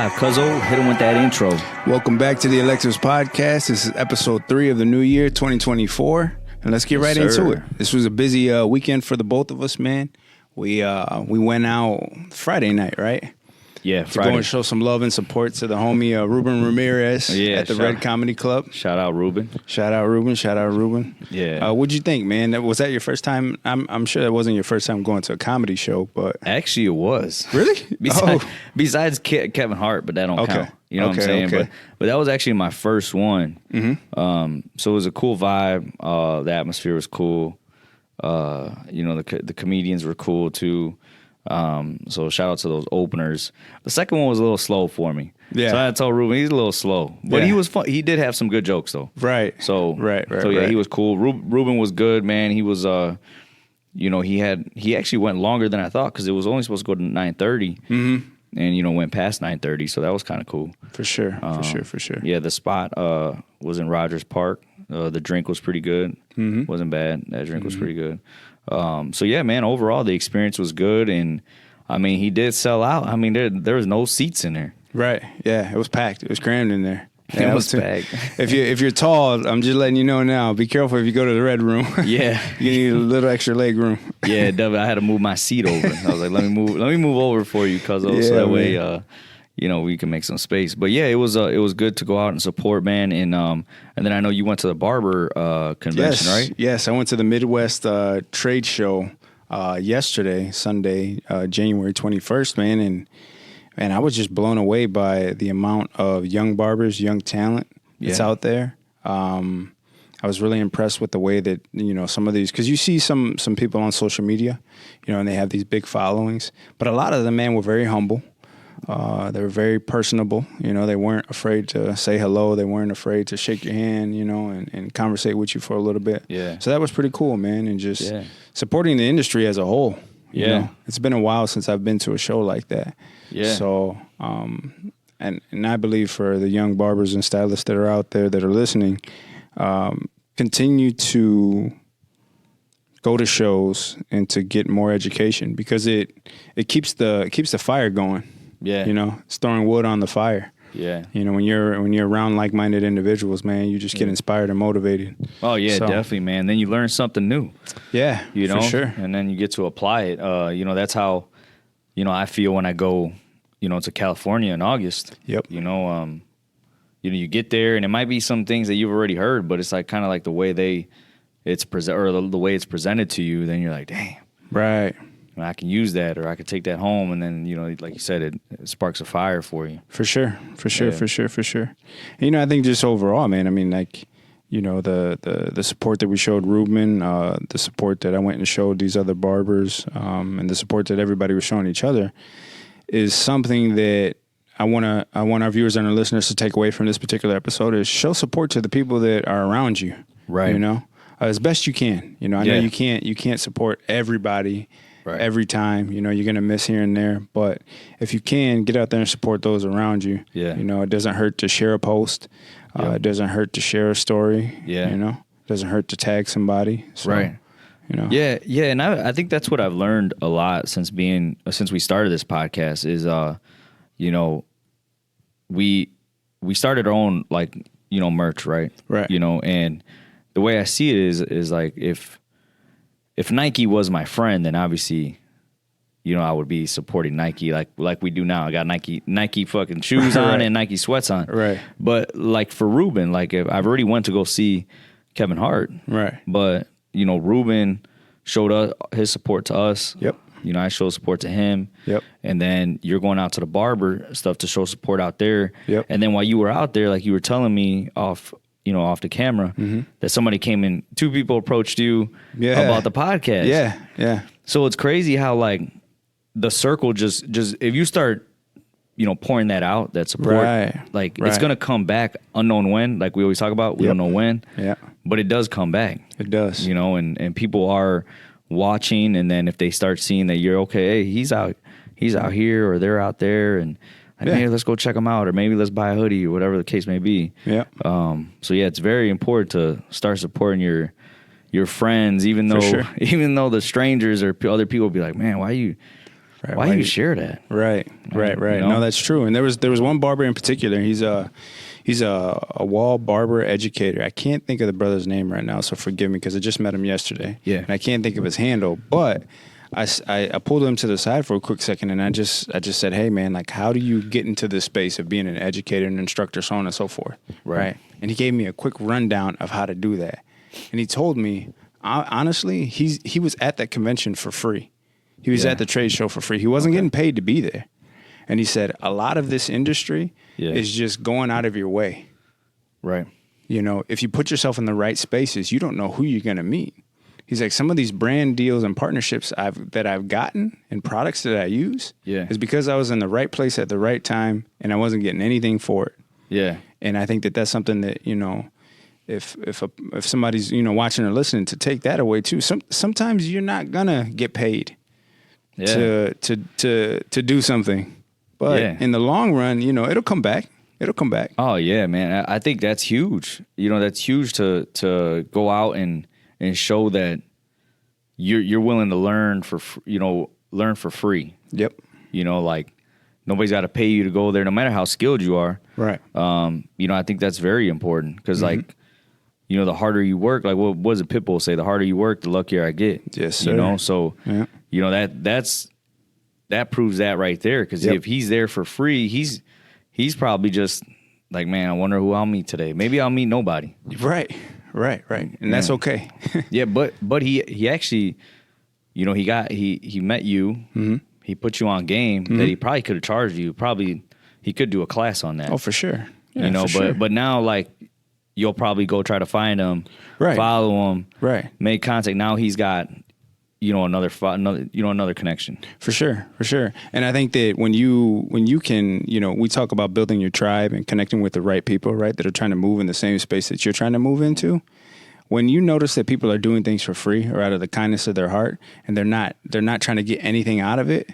live. Cuzzo, hit him with that intro. Welcome back to the Electives Podcast. This is episode 3 of the new year, 2024. And let's get right into it. This was a busy weekend for the both of us, man. We went out Friday night, right? Yeah, to Friday. go and show some love and support to the homie Ruben Ramirez at the Red Comedy Club. Shout out Ruben. Shout out Ruben. Yeah. What'd you think, man? Was that your first time? I'm sure that wasn't your first time going to a comedy show, but Actually, it was. Really? Besides Kevin Hart, but that don't count. You know what I'm saying? Okay. But that was actually my first one. Mm-hmm. So it was a cool vibe. The atmosphere was cool. The comedians were cool too. So shout out to those openers. The second one was a little slow for me. Yeah. So I told Ruben he's a little slow, but he was fun. He did have some good jokes though. Right. So right. He was cool. Ruben was good, man. He was he actually went longer than I thought because it was only supposed to go to 9:30. Mm-hmm. And went past 9:30, so that was kind of cool. For sure. Yeah, the spot was in Rogers Park. The drink was pretty good. Mm-hmm. Wasn't bad. That drink was pretty good. So yeah, man. Overall, the experience was good, and I mean, he did sell out. I mean, there was no seats in there. Right. Yeah, it was packed. It was crammed in there. It was packed. If you're tall, I'm just letting you know now. Be careful if you go to the red room. Yeah, you need a little extra leg room. Yeah, I had to move my seat over. I was like, let me move over for you, cuz so that way, we can make some space. But yeah, it was good to go out and support, man. And then I know you went to the barber convention, right? Yes, I went to the Midwest trade show yesterday, Sunday, January 21st, man, and I was just blown away by the amount of young barbers, young talent that's out there. I was really impressed with the way that, some of these, because you see some people on social media, and they have these big followings, but a lot of them, man, were very humble. They were very personable. They weren't afraid to say hello. They weren't afraid to shake your hand, and conversate with you for a little bit. Yeah. So that was pretty cool, man, and just supporting the industry as a whole. It's been a while since I've been to a show like that. Yeah. So, and I believe for the young barbers and stylists that are out there that are listening, continue to go to shows and to get more education because it keeps the fire going. Yeah. It's throwing wood on the fire. Yeah. When you're around like-minded individuals, man, you just get inspired and motivated. Oh yeah, definitely, man. Then you learn something new. Yeah, for sure. And then you get to apply it. That's how, I feel when I go, to California in August. Yep. You get there and it might be some things that you've already heard, but it's like kind of like the way the way it's presented to you. Then you're like, damn. Right. I can use that, or I could take that home, and then like you said, it sparks a fire for you. For sure. And, I think just overall, man. I mean, like, the support that we showed Ruben, the support that I went and showed these other barbers, and the support that everybody was showing each other, is something that I want our viewers and our listeners to take away from this particular episode. Is show support to the people that are around you, right? As best you can. I know you can't support everybody. Right. Every time, you're going to miss here and there. But if you can, get out there and support those around you. Yeah. It doesn't hurt to share a post. It doesn't hurt to share a story. Yeah. It doesn't hurt to tag somebody. So, right. Yeah. And I think that's what I've learned a lot since we started this podcast is, we started our own, merch, right? Right. And the way I see it is like, if Nike was my friend, then obviously, I would be supporting Nike like we do now. I got Nike fucking shoes on and Nike sweats on. Right. But like for Ruben, if I've already went to go see Kevin Hart. Right. But, Ruben showed his support to us. Yep. I showed support to him. Yep. And then you're going out to the barber stuff to show support out there. Yep. And then while you were out there, like you were telling me off the camera, that somebody came in, 2 people approached you about the podcast. Yeah. So it's crazy how the circle just if you start, pouring that out, that support, it's going to come back unknown when, like we always talk about, we don't know when, but it does come back. It does. And people are watching, and then if they start seeing that you're okay, hey, he's out here or they're out there, and hey, let's go check them out, or maybe let's buy a hoodie or whatever the case may be. Yeah. So yeah, it's very important to start supporting your friends, even though the strangers or other people will be like, man, why you Why you share that? Right. You know? No, that's true. And there was one barber in particular. He's a wall barber educator. I can't think of the brother's name right now, so forgive me because I just met him yesterday. Yeah. And I can't think of his handle, but I pulled him to the side for a quick second, and I just said, hey, man, like, how do you get into this space of being an educator and instructor, so on and so forth? Right. And he gave me a quick rundown of how to do that. And he told me, honestly, he was at that convention for free. He was at the trade show for free. He wasn't getting paid to be there. And he said, a lot of this industry is just going out of your way. Right. You know, if you put yourself in the right spaces, you don't know who you're going to meet. He's like, some of these brand deals and partnerships that I've gotten and products that I use is because I was in the right place at the right time and I wasn't getting anything for it. Yeah. And I think that that's something that, you know, if somebody's, you know, watching or listening, to take that away too. Sometimes you're not gonna get paid to do something, but in the long run, you know, it'll come back. It'll come back. Oh yeah, man. I think that's huge. You know, that's huge to go out and show that you're willing to learn for free. Yep. You know, like nobody's got to pay you to go there, no matter how skilled you are. Right. You know, I think that's very important because, like, you know, the harder you work, like what does Pitbull say? The harder you work, the luckier I get. Yes, sir. You know, so you know that proves that right there. Because if he's there for free, he's probably just like, man, I wonder who I'll meet today. Maybe I'll meet nobody. Right. And that's okay. Yeah, but he actually, you know, he met you. Mm-hmm. He put you on game that he probably could have charged you. Probably he could do a class on that. Oh, for sure. Yeah, you know, but now, like, you'll probably go try to find him, follow him, make contact. Now he's got, you know, another connection. For sure. And I think that when you can, you know, we talk about building your tribe and connecting with the right people, right, that are trying to move in the same space that you're trying to move into. When you notice that people are doing things for free or out of the kindness of their heart, and they're not trying to get anything out of it,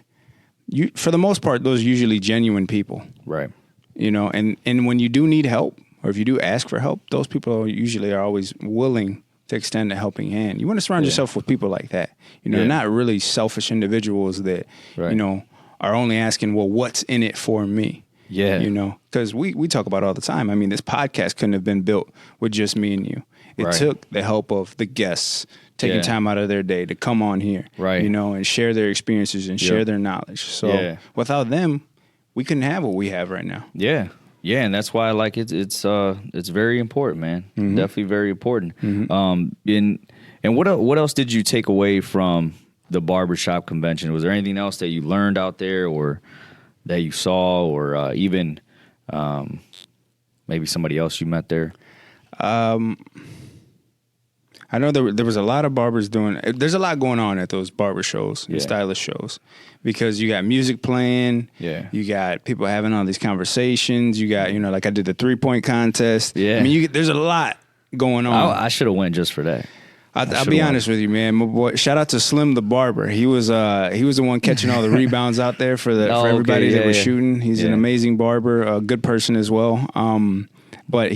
for the most part, those are usually genuine people. Right. You know, and when you do need help, or if you do ask for help, those people usually are always willing to extend a helping hand. You want to surround yourself with people like that. You know, not really selfish individuals that, you know, are only asking, well, what's in it for me? Yeah. You know, because we talk about it all the time. I mean, this podcast couldn't have been built with just me and you. It took the help of the guests taking time out of their day to come on here, you know, and share their experiences and share their knowledge. So without them, we couldn't have what we have right now. Yeah. Yeah, and that's why, like, it's very important, man. Mm-hmm. Definitely very important. Mm-hmm. And what else did you take away from the barbershop convention? Was there anything else that you learned out there, or that you saw, or even maybe somebody else you met there? I know there was a lot of barbers doing. There's a lot going on at those barber shows and stylist shows, because you got music playing. Yeah. You got people having all these conversations. You got, you know, like I did the 3-point contest. Yeah. I mean, there's a lot going on. I should have went just for that. I'll be honest with you, man. My boy, shout out to Slim the barber. He was the one catching all the rebounds out there for everybody that was shooting. He's an amazing barber, a good person as well. But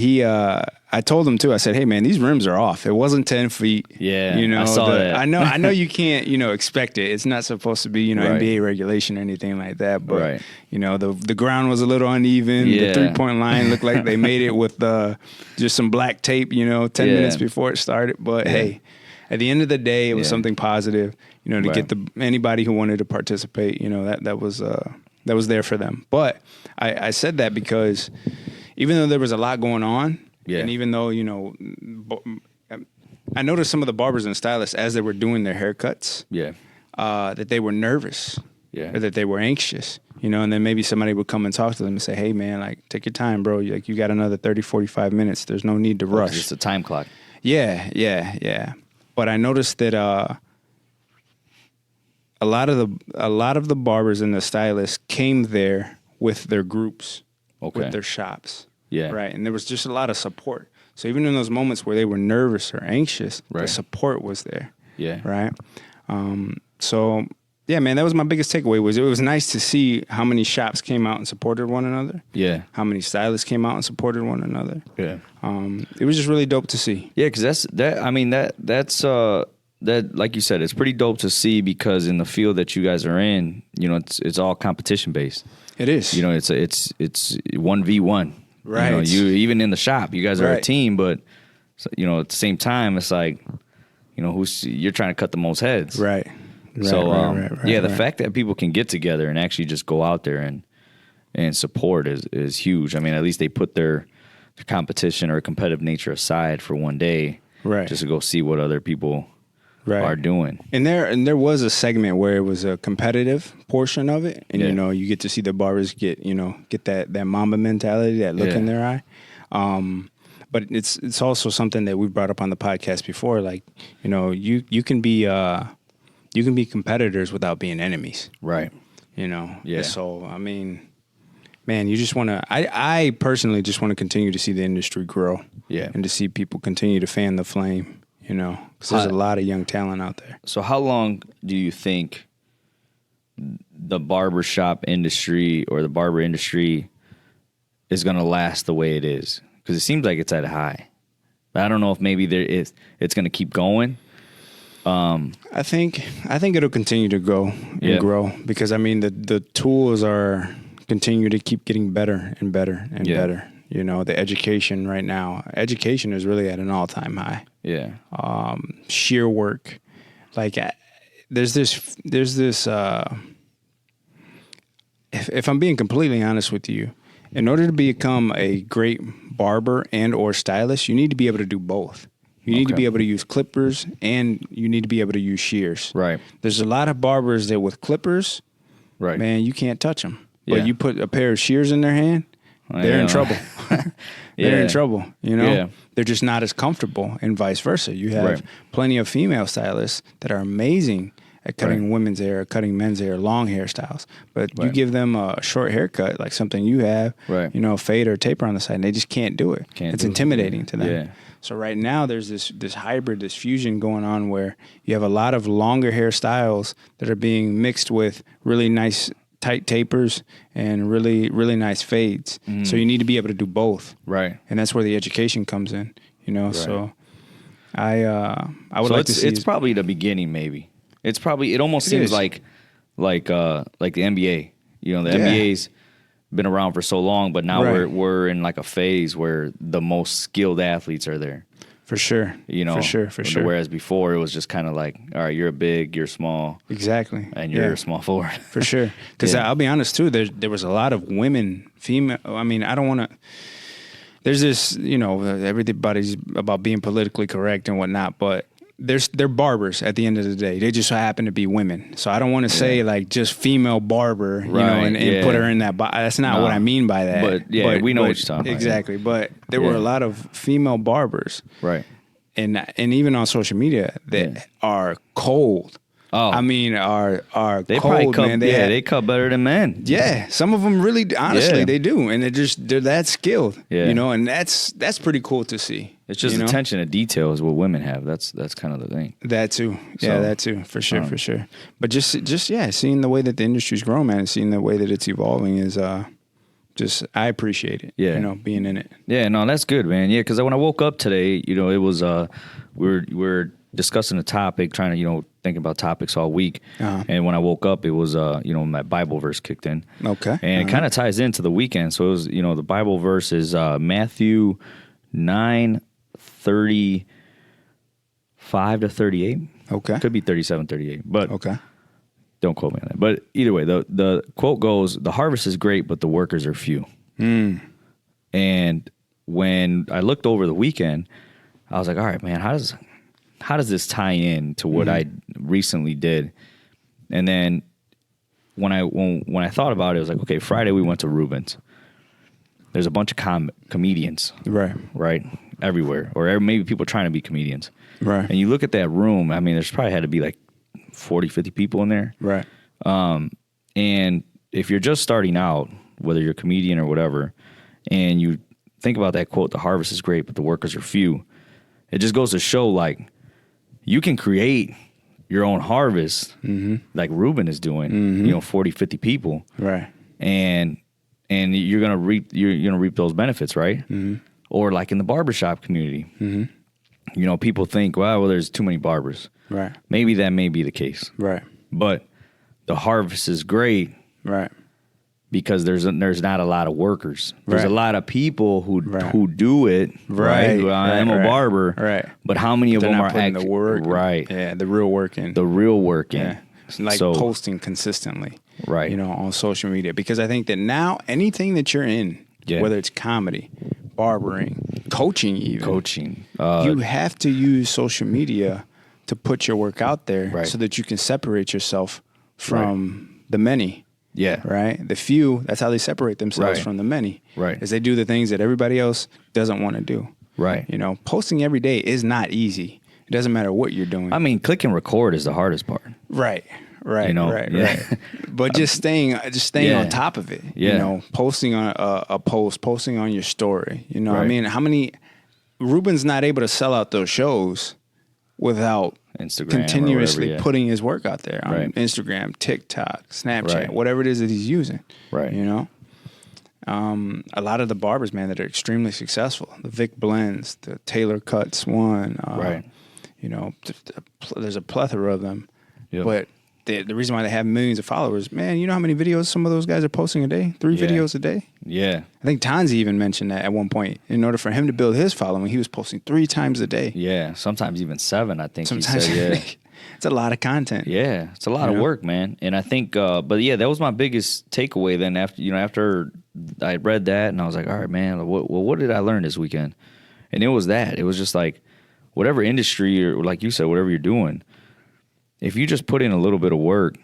I told him too. I said, "Hey, man, these rims are off. It wasn't 10 feet. Yeah, you know, I saw that. I know you can't, you know, expect it. It's not supposed to be, you know, NBA regulation or anything like that. But you know, the ground was a little uneven. The 3-point line looked like they made it with just some black tape. You know, 10 minutes before it started. But hey, at the end of the day, it was something positive. You know, to get anybody who wanted to participate. You know, that was there for them. But I said that because even though there was a lot going on. Yeah. And even though, you know, I noticed some of the barbers and stylists, as they were doing their haircuts, that they were nervous, or that they were anxious, you know, and then maybe somebody would come and talk to them and say, hey, man, like, take your time, bro. You got another 30, 45 minutes. There's no need to rush. It's a time clock. Yeah. But I noticed that a lot of the barbers and the stylists came there with their groups, with their shops. Yeah. Right. And there was just a lot of support. So even in those moments where they were nervous or anxious, the support was there. Yeah. Right. So yeah, man, that was my biggest takeaway. It was nice to see how many shops came out and supported one another. Yeah. How many stylists came out and supported one another. Yeah. It was just really dope to see. Yeah, because that's that, like you said, it's pretty dope to see because in the field that you guys are in, you know, it's all competition based. It is. You know, it's 1v1. Right. You know, you even in the shop, you guys are a Right. team, but you know, at the same time, it's like, you know, you're trying to cut the most heads. Right. The fact that people can get together and actually just go out there and support is huge. I mean, at least they put their competition or competitive nature aside for one day, Right. just to go see what other people are doing. And there was a segment where it was a competitive portion of it, and Yeah. you know, you get to see the barbers get that Mamba mentality, that look in their eye. But it's also something that we brought up on the podcast before. Like, you know, you can be competitors without being enemies. Right. You know. Yeah. So I mean, man, you just want to. I personally just want to continue to see the industry grow. Yeah. And to see people continue to fan the flame. You know, because there's a lot of young talent out there. So how long do you think the barbershop industry or the barber industry is going to last the way it is? Because it seems like it's at a high. But I don't know if maybe it's going to keep going. I think it'll continue to go and grow because I mean the tools are continue to keep getting better and better and better. You know, the education right now, education is really at an all-time high. Yeah. Sheer work, like there's this. If I'm being completely honest with you, in order to become a great barber and or stylist, you need to be able to do both. You need to be able to use clippers and you need to be able to use shears. Right. There's a lot of barbers that with clippers, Right. man, you can't touch them. Yeah. But you put a pair of shears in their hand, they're in trouble. They're in trouble, you know? Yeah. They're just not as comfortable and vice versa. You have plenty of female stylists that are amazing at cutting women's hair, cutting men's hair, long hairstyles. But you give them a short haircut, like something you have, you know, fade or taper on the side, and they just can't do it. It's intimidating to them. Yeah. So right now there's this hybrid, this fusion going on where you have a lot of longer hairstyles that are being mixed with really nice tight tapers and really, really nice fades. So you need to be able to do both. Right. And that's where the education comes in, you know? Right. So I would like to see. It's probably the beginning, maybe. It almost seems like the NBA. You know, the NBA's been around for so long, but now we're in like a phase where the most skilled athletes are there. For sure. You know, for sure. Whereas before it was just kind of like, all right, you're big, you're small. Exactly. And you're a small forward. For sure. Because I'll be honest too, there was a lot of female. I mean, I don't want to. There's this, you know, everybody's about being politically correct and whatnot, but they're barbers at the end of the day. They just happen to be women. So I don't want to say like just female barber, you know, and put her in that. That's not what I mean by that. But we know what you're talking about. Exactly. But there were a lot of female barbers. Right. And even on social media that are cold. Oh, I mean, are they cold, probably cut, man. they cut better than men. Yeah, some of them really, honestly, they do, and they're that skilled, you know, and that's pretty cool to see. It's just attention to detail is what women have. That's kind of the thing. That too, that too, for sure, for sure. But just seeing the way that the industry's grown, man, and seeing the way that it's evolving is just I appreciate it. Yeah, you know, being in it. Yeah, no, that's good, man. Yeah, because when I woke up today, you know, it was we're discussing a topic, trying to, you know, think about topics all week. And when I woke up, it was, you know, my Bible verse kicked in. Okay. And it kind of ties into the weekend. So it was, you know, the Bible verse is Matthew 9:35 to 38. Okay. Could be 37, 38. But okay. Don't quote me on that. But either way, the quote goes, "The harvest is great, but the workers are few." And when I looked over the weekend, I was like, all right, man, how does this tie in to what I recently did? And then when I thought about it, I was like, okay, Friday we went to Rubens. There's a bunch of comedians, right, everywhere, or maybe people trying to be comedians, right. And you look at that room. I mean, there's probably had to be like 40, 50 people in there, right. And if you're just starting out, whether you're a comedian or whatever, and you think about that quote, "The harvest is great, but the workers are few," it just goes to show, like, you can create your own harvest, like Ruben is doing, you know, 40, 50 people. Right. And you're going to reap those benefits, right? Or like in the barbershop community, you know, people think, well, there's too many barbers. Right. maybe that may be the case. Right. But the harvest is great Right. because there's not a lot of workers. There's Right. a lot of people who Right. do it, right? Right. I'm Right. a barber, Right. But how many of They're them not are putting the work. right? Yeah, the real work in. The real work in. Yeah. Like So- posting consistently. Right. You know, on social media. Because I think that now anything that you're in, Yeah. whether it's comedy, barbering, coaching even. Coaching. You have to use social media to put your work out there Right. so that you can separate yourself from the many. Yeah. Right? The few, that's how they separate themselves Right. from the many. Right. Is they do the things that everybody else doesn't want to do. Right. You know, posting every day is not easy. It doesn't matter what you're doing. I mean, click and record is the hardest part. Right. Right. You know, right. yeah. Right. But just staying Yeah. on top of it. Yeah. You know, posting on a post, posting on your story. You know, I Right. mean, how many Ruben's not able to sell out those shows without Instagram or continuously whatever, yeah. putting his work out there on Right. Instagram, TikTok, Snapchat, Right. whatever it is that he's using. Right. You know? A lot of the barbers, man, that are extremely successful, the Vic Blends, the Taylor Cuts one, Right. You know, there's a plethora of them. Yep. But the reason why they have millions of followers, man, you know how many videos some of those guys are posting a day? 3 Yeah. videos a day? Yeah. I think Tanzi even mentioned that at one point. In order for him to build his following, he was posting 3 times a day. Yeah. Sometimes even 7, I think Sometimes he said. Yeah. it's a lot of content. Yeah, it's a lot You of know? work, man. And I think, but yeah, that was my biggest takeaway. Then after I read that, and I was like, all right, man, what did I learn this weekend? And it was that. It was just like, whatever industry or like you said, whatever you're doing, if you just put in a little bit of work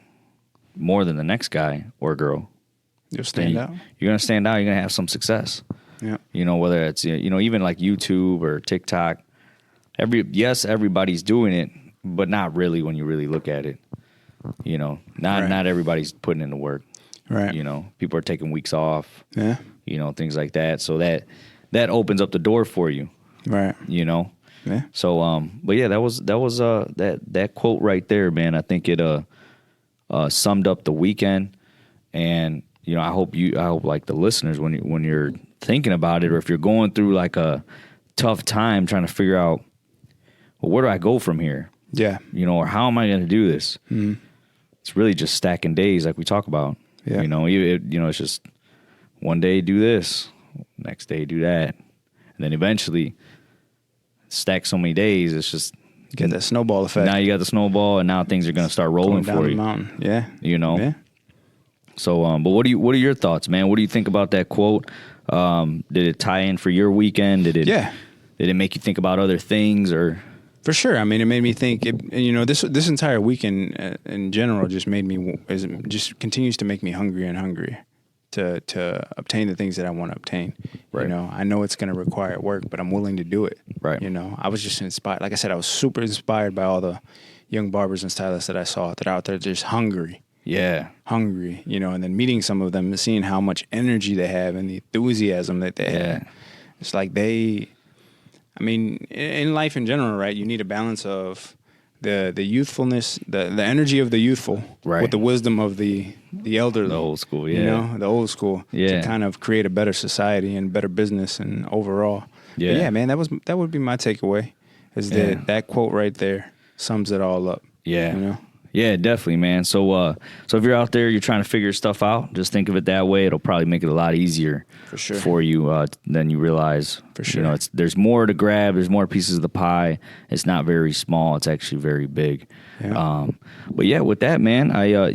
more than the next guy or girl, You'll stand then out. you're gonna stand out. You're gonna have some success. Yeah. You know, whether it's even like YouTube or TikTok. Everybody's doing it, but not really when you really look at it. You know, Right. not everybody's putting in the work. Right. You know, people are taking weeks off. Yeah. You know, things like that. So that opens up the door for you. Right. You know. Yeah. So but yeah, that was that quote right there, man. I think it summed up the weekend, and you know, I hope like the listeners when you're thinking about it, or if you're going through like a tough time trying to figure out, well, where do I go from here? Yeah. You know, or how am I going to do this? Mm-hmm. It's really just stacking days, like we talk about. Yeah. You know, it's just one day do this, next day do that, and then eventually stack so many days. It's just Get that snowball effect. now you got the snowball, and now things are going to start rolling going down for the you. mountain. Yeah. You know. Yeah. So, but what are your thoughts, man? What do you think about that quote? Did it tie in for your weekend? Did it make you think about other things, or? For sure. I mean, it made me think. This entire weekend in general just just continues to make me hungry and hungry to obtain the things that I want to obtain. Right. You know, I know it's going to require work, but I'm willing to do it. Right. You know, I was just inspired. Like I said, I was super inspired by all the young barbers and stylists that I saw that are out there just hungry. Yeah. Hungry, you know, and then meeting some of them and seeing how much energy they have and the enthusiasm that they have. It's like in life in general, right, you need a balance of the youthfulness, the energy of the youthful Right. with the wisdom of the elderly. The old school, yeah. You know, the old school. Yeah. To kind of create a better society and better business and overall. Yeah. But yeah, man, that would be my takeaway is Yeah. that quote right there sums it all up. Yeah. You know? Yeah, definitely, man. So if you're out there, you're trying to figure stuff out, just think of it that way. It'll probably make it a lot easier For sure. for you than you realize. For sure. You know, there's more to grab. There's more pieces of the pie. It's not very small. It's actually very big. Yeah. But yeah, with that, man,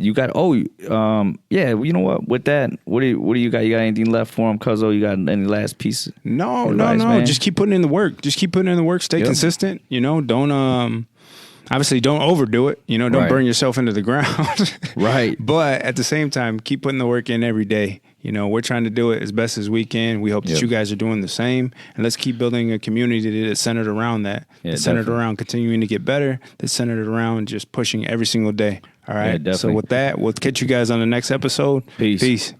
you got you know what? With that, what do you got? You got anything left for him, Cuzzo? You got any last piece? No. Advice, man? Just keep putting in the work. Just keep putting in the work. Stay Yep. consistent. You know, don't obviously don't overdo it. You know, don't Right. burn yourself into the ground. Right. But at the same time, keep putting the work in every day. You know, we're trying to do it as best as we can. We hope that Yep. you guys are doing the same. And let's keep building a community that's centered around that. Yeah, That's centered definitely. around continuing to get better. That's centered around just pushing every single day. All right. So definitely. with that, we'll catch you guys on the next episode. Peace. Peace.